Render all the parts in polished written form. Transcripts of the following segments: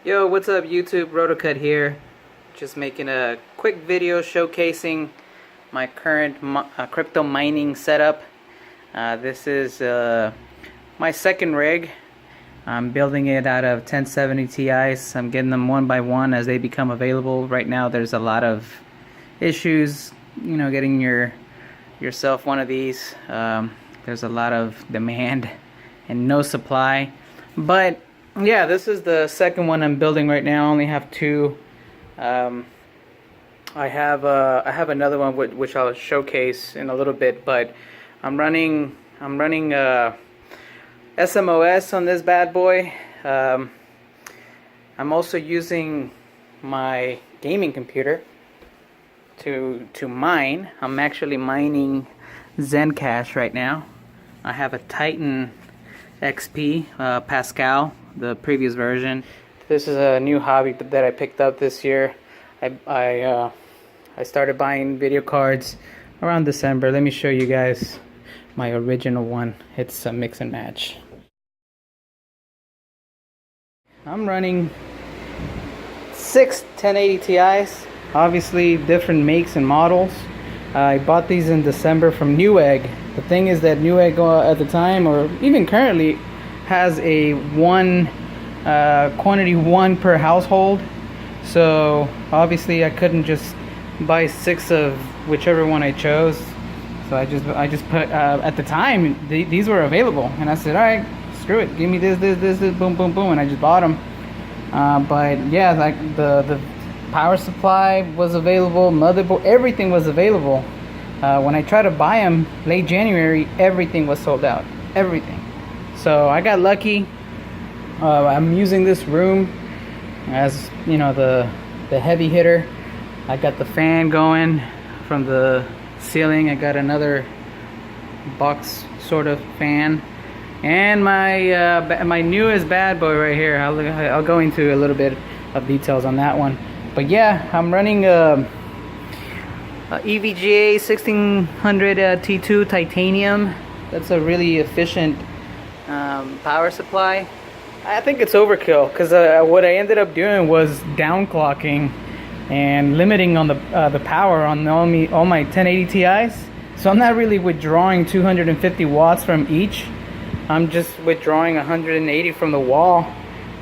Yo, what's up YouTube? Rotocut here. Just making a quick video showcasing my current crypto mining setup. This is my second rig. I'm building it out of 1070 Ti's. I'm getting them one by one as they become available. Right now there's a lot of issues, you know, getting yourself one of these. There's a lot of demand and no supply. But yeah, this is the second one I'm building right now. I only have two. I have another one which I'll showcase in a little bit, but I'm running SMOS on this bad boy. I'm also using my gaming computer to mine. I'm actually mining Zencash right now. I have a Titan XP Pascal, the previous version. This is a new hobby that I picked up this year. I started buying video cards around December. Let me show you guys my original one. It's a mix and match. I'm running 6 1080 Ti's, obviously different makes and models. I bought these in December from Newegg. The thing is that Newegg at the time, or even currently, has a quantity one per household. So obviously I couldn't just buy 6 of whichever one I chose. So I just put at the time these were available, and I said, all right, screw it, give me this, boom, boom, boom, and I just bought them. But yeah, like the power supply was available, motherboard, everything was available. When I tried to buy them late January, everything was sold out, everything. So I got lucky. I'm using this room as, you know, the heavy hitter. I got the fan going from the ceiling. I got another box sort of fan, and my newest bad boy right here. I'll go into a little bit of details on that one. But yeah, I'm running a EVGA 1600 T2 titanium. That's a really efficient power supply. I think it's overkill, because what I ended up doing was downclocking and limiting on the power on all my 1080 Ti's. So I'm not really withdrawing 250 watts from each. I'm just withdrawing 180 from the wall.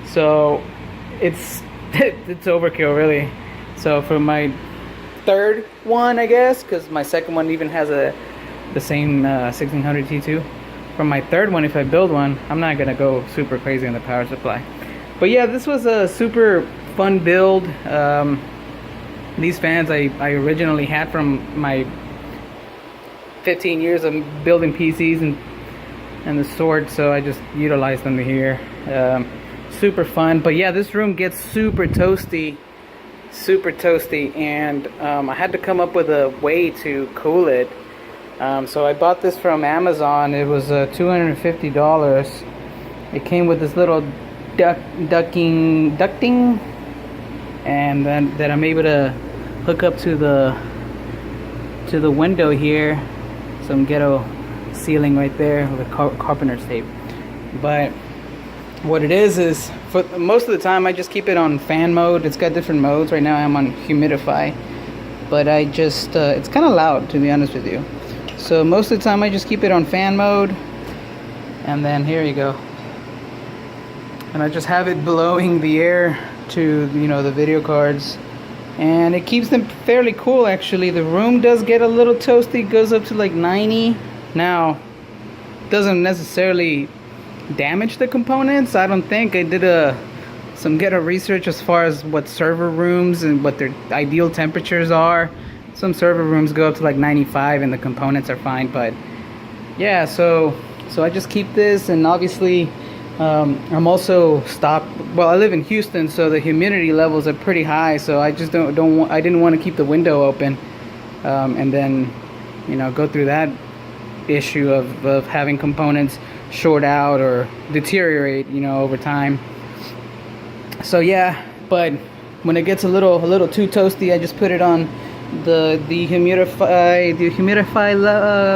So it's overkill, really. So for my third one, I guess, because my second one even has the same 1600 T2. For my third one, if I build one, I'm not gonna go super crazy on the power supply. But yeah, this was a super fun build. These fans I originally had from my 15 years of building PCs and the sort, so I just utilized them here. Super fun. But yeah, this room gets super toasty, and I had to come up with a way to cool it. So I bought this from Amazon. It was $250. It came with this little ducting, and then that I'm able to hook up to the window here. Some ghetto ceiling right there with carpenter's tape. But what it is for most of the time I just keep it on fan mode. It's got different modes. Right now I'm on humidify, but I just it's kind of loud, to be honest with you. So most of the time I just keep it on fan mode, and then here you go, and I just have it blowing the air to, you know, the video cards, and it keeps them fairly cool. Actually, the room does get a little toasty. It goes up to like 90. Now, doesn't necessarily damage the components, I don't think. I did some ghetto research as far as what server rooms and what their ideal temperatures are. Some server rooms go up to like 95 and the components are fine. But yeah, so I just keep this, and obviously I'm also well, I live in Houston, so the humidity levels are pretty high, so I just I didn't want to keep the window open and then, you know, go through that issue of having components short out or deteriorate, you know, over time. So yeah, but when it gets a little too toasty, I just put it on the humidify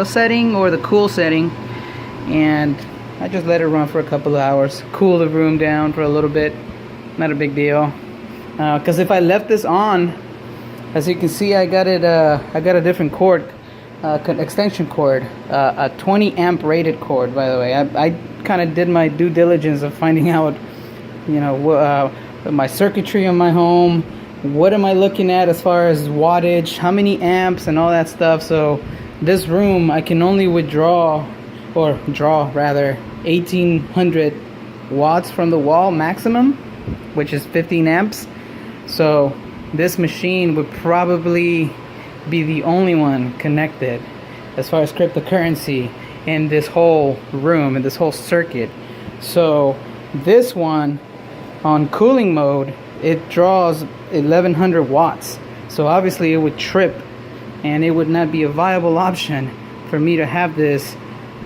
setting or the cool setting, and I just let it run for a couple of hours, cool the room down for a little bit, not a big deal. Because if I left this on, as you can see, I got it. I got a different cord, extension cord, a 20 amp rated cord. By the way, I kind of did my due diligence of finding out, you know, my circuitry on my home. What am I looking at as far as wattage, how many amps, and all that stuff. So this room, I can only draw 1800 watts from the wall maximum, which is 15 amps. So this machine would probably be the only one connected as far as cryptocurrency in this whole room, in this whole circuit. So this one on cooling mode, it draws 1100 watts. So obviously it would trip, and it would not be a viable option for me to have this,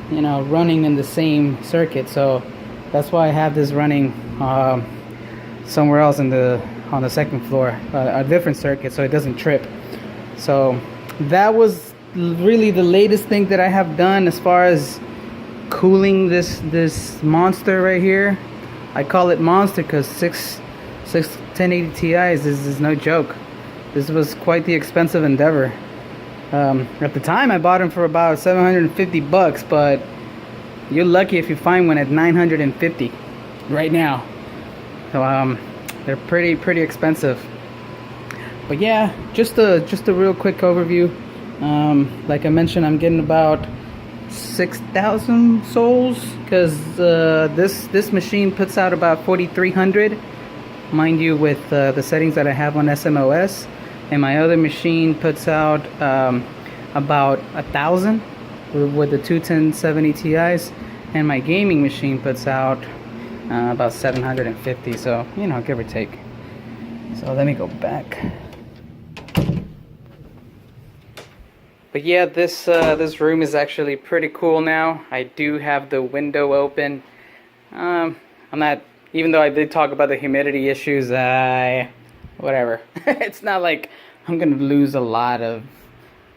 you know, running in the same circuit. So that's why I have this running somewhere else on the second floor, a different circuit, so it doesn't trip. So that was really the latest thing that I have done as far as cooling this monster right here. I call it monster because 1080 Ti's is no joke. This was quite the expensive endeavor. At the time I bought them for about 750 bucks, but you're lucky if you find one at 950 right now. So they're pretty expensive. But yeah, just a real quick overview. Like I mentioned, I'm getting about 6,000 souls because this machine puts out about 4,300, mind you, with the settings that I have on SMOS, and my other machine puts out about 1,000 with the two 1070 Ti's, and my gaming machine puts out about 750. So, you know, give or take. So let me go back. But yeah, this room is actually pretty cool now. I do have the window open. I'm not, even though I did talk about the humidity issues, whatever. It's not like I'm gonna lose a lot of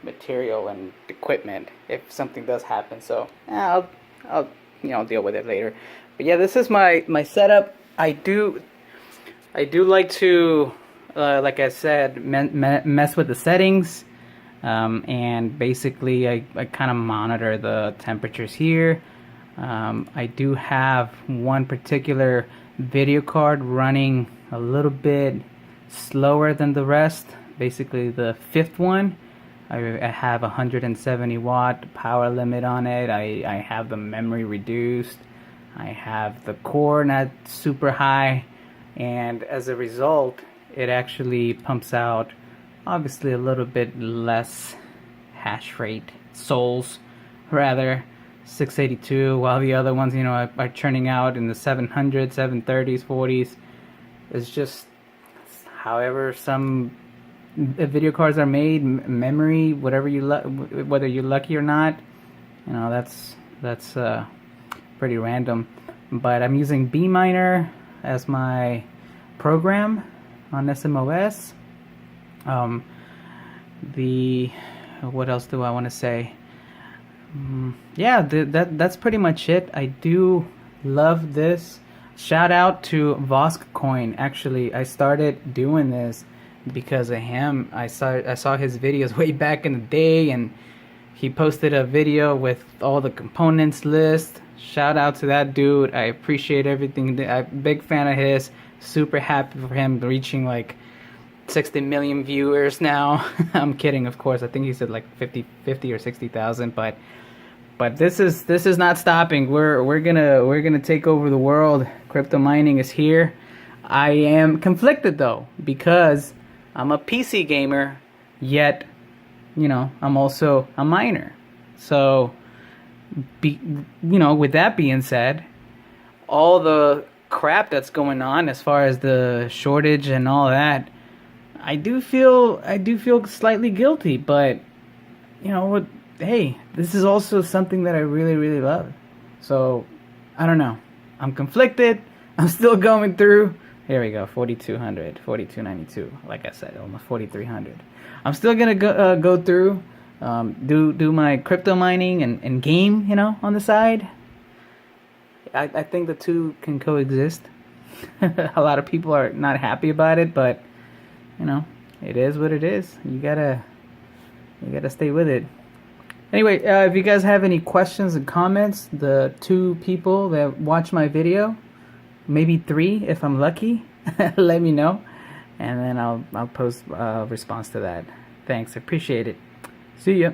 material and equipment if something does happen. So I'll you know, deal with it later. But yeah, this is my setup. I do like to, like I said, mess with the settings. And basically I kind of monitor the temperatures here. I do have one particular video card running a little bit slower than the rest. Basically the fifth one, I have 170 watt power limit on it. I have the memory reduced. I have the core not super high, and as a result it actually pumps out obviously a little bit less hash rate, souls rather, 682, while the other ones, you know, are churning out in the 700, 730s, 40s. It's just however some video cards are made, memory, whatever you whether you're lucky or not, you know, that's pretty random. But I'm using B Miner as my program on SMOS. What else do I want to say? Yeah, that's pretty much it. I do love this. Shout out to VoskCoin. Actually, I started doing this because of him. I saw his videos way back in the day, and he posted a video with all the components list. Shout out to that dude. I appreciate everything. I'm a big fan of his. Super happy for him reaching like 60 million viewers now. I'm kidding, of course. I think he said like 50 or 60,000, but this is not stopping. We're gonna take over the world. Crypto mining is here. I am conflicted though, because I'm a PC gamer, yet, you know, I'm also a miner. So, you know, with that being said, all the crap that's going on as far as the shortage and all that, I do feel slightly guilty, but you know what? Hey, this is also something that I really love. So I don't know. I'm conflicted. I'm still going through. Here we go. 4,200, 4,292. Like I said, almost 4,300. I'm still gonna go through, do my crypto mining and game, you know, on the side. I think the two can coexist. A lot of people are not happy about it, but you know, it is what it is. You gotta stay with it. Anyway, if you guys have any questions and comments, the 2 people that watch my video, maybe 3 if I'm lucky, let me know, and then I'll post a response to that. Thanks, appreciate it. See ya.